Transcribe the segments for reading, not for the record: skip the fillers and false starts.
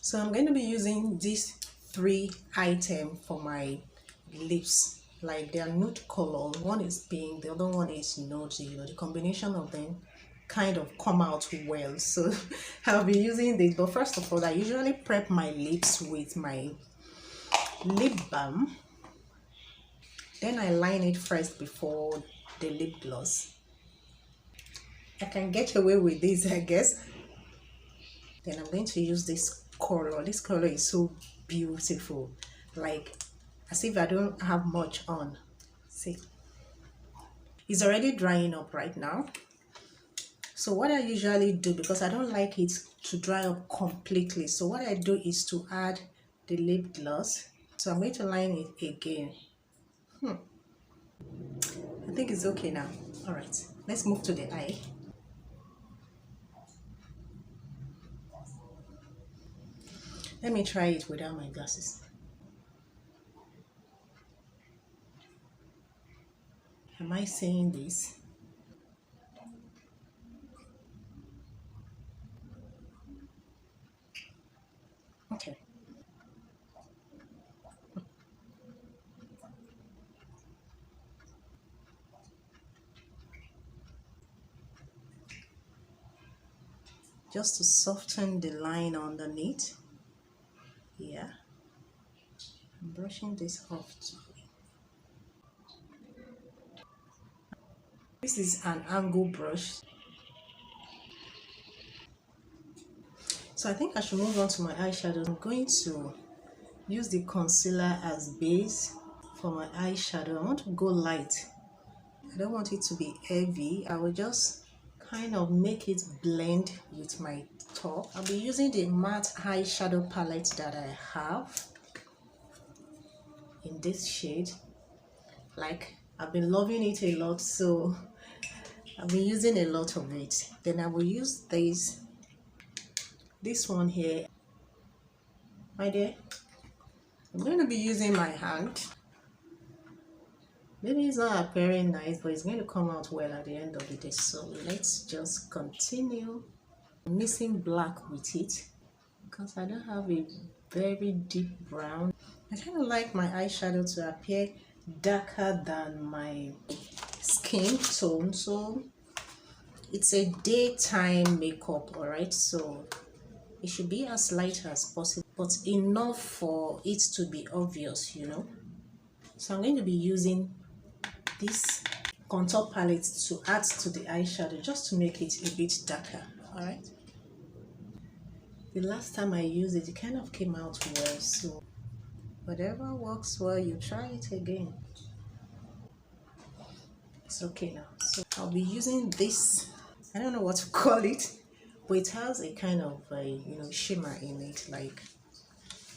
So I'm going to be using these 3 items for my lips. Like they are nude color. One is pink, the other one is nude. You know, the combination of them kind of come out well. So I'll be using this. But first of all, I usually prep my lips with my lip balm. Then I line it first before the lip gloss. I can get away with this, I guess. Then I'm going to use this color. This color is so beautiful, like as if I don't have much on. See, it's already drying up right now. So what I usually do, because I don't like it to dry up completely, so what I do is to add the lip gloss. So I'm going to line it again. I think it's okay now. All right, let's move to the eye. Let me try it without my glasses. Am I saying this? Okay. Just to soften the line underneath. Yeah. I'm brushing this off too. This is an angle brush. So I think I should move on to my eyeshadow. I'm going to use the concealer as base for my eyeshadow. I want to go light. I don't want it to be heavy. I will just kind of make it blend with my top. I'll be using the matte eyeshadow palette that I have in this shade. Like, I've been loving it a lot, so I've been using a lot of it. Then I will use this one here. My dear, I'm going to be using my hand. Maybe it's not appearing nice, but it's going to come out well at the end of the day. So let's just continue. I'm mixing black with it because I don't have a very deep brown. I kind of like my eyeshadow to appear darker than my skin tone, so it's a daytime makeup, all right? So it should be as light as possible, but enough for it to be obvious, you know. So I'm going to be using this contour palette to add to the eyeshadow, just to make it a bit darker. All right, the last time I used it, it kind of came out well, so whatever works well, you try it again. It's okay now. So I'll be using this, I don't know what to call it, but it has a kind of you know, shimmer in it, like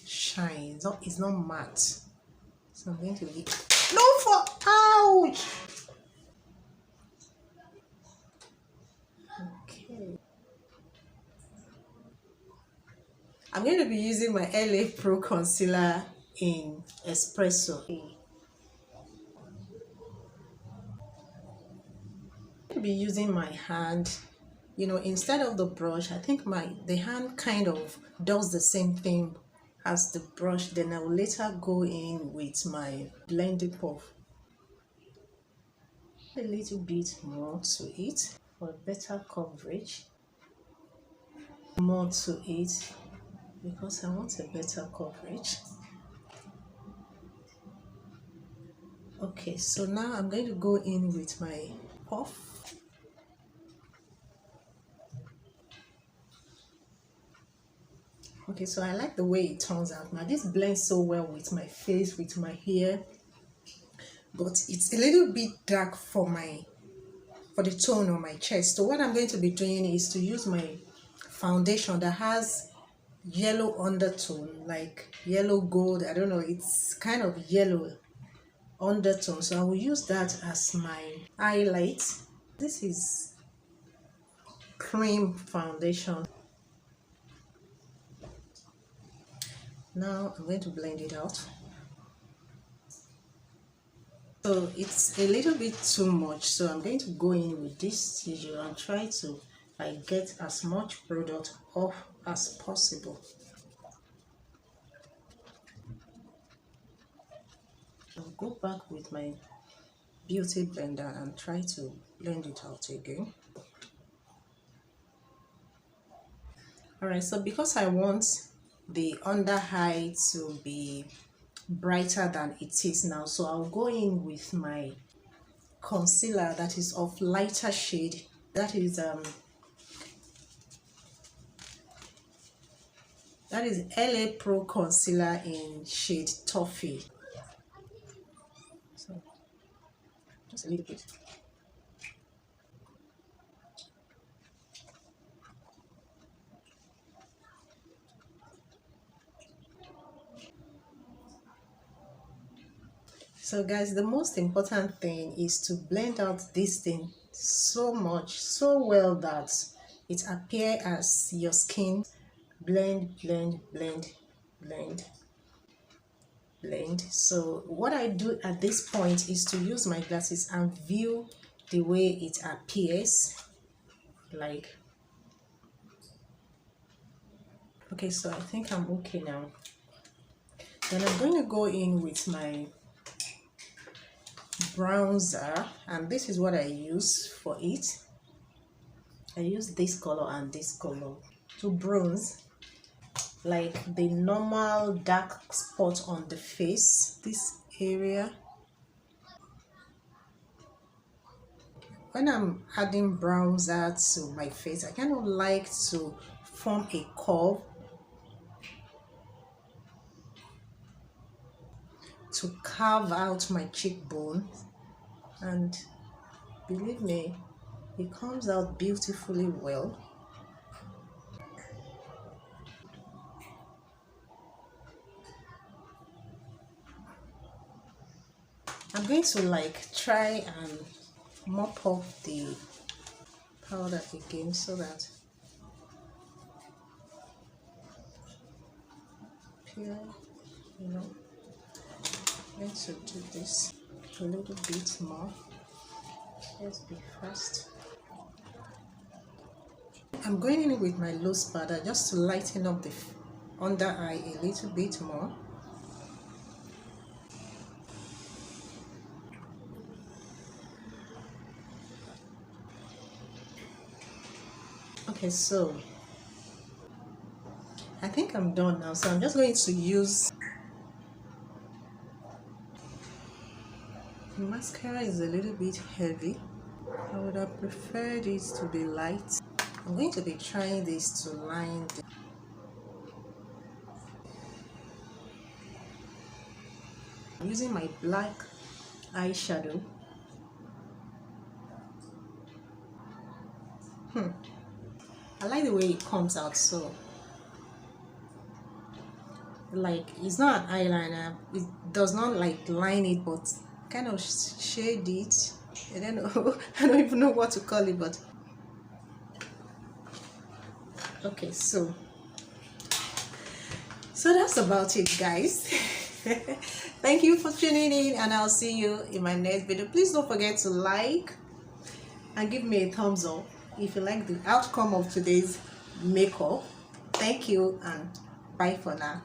shine. It's not matte. So I'm going to be ouch. Okay, I'm going to be using my LA Pro concealer in Espresso. To be using my hand, you know, instead of the brush. I think the hand kind of does the same thing as the brush. Then I will later go in with my blending puff, a little bit more to it for better coverage, more to it because I want a better coverage. Okay, so now I'm going to go in with my puff. Okay, so I like the way it turns out. Now this blends so well with my face, with my hair, but it's a little bit dark for the tone on my chest. So what I'm going to be doing is to use my foundation that has yellow undertone, like yellow gold. I don't know, it's kind of yellow undertone. So I will use that as my highlight. This is cream foundation. Now I'm going to blend it out. So it's a little bit too much, so I'm going to go in with this tissue and try to get as much product off as possible. go back with my beauty blender and try to blend it out again. Alright, so because I want the under eye to be brighter than it is now, so I'll go in with my concealer that is of lighter shade. That is LA Pro concealer in shade Toffee. So just a little bit. So guys, the most important thing is to blend out this thing so much, so well that it appears as your skin. Blend, blend, blend, blend, blend. So what I do at this point is to use my glasses and view the way it appears. Like, okay, so I think I'm okay now. Then I'm going to go in with my bronzer, and this is what I use for it. I use this color and this color to bronze like the normal dark spot on the face, this area. When I'm adding bronzer to my face, I kind of like to form a curve to carve out my cheekbone, and believe me, it comes out beautifully well. I'm going to like try and mop off the powder again so that here, you know, let's do this a little bit more. Let's be fast. I'm going in with my loose powder just to lighten up the under eye a little bit more. Okay, so I think I'm done now, so I'm just going to use the mascara. Is a little bit heavy. I would have preferred it to be light. I'm going to be trying this to line the I'm using my black eyeshadow. I like the way it comes out, so like it's not an eyeliner, it does not like line it, but kind of shade it. I don't know, I don't even know what to call it, but okay, so that's about it, guys. Thank you for tuning in, and I'll see you in my next video. Please don't forget to like and give me a thumbs up if you like the outcome of today's makeup. Thank you, and bye for now.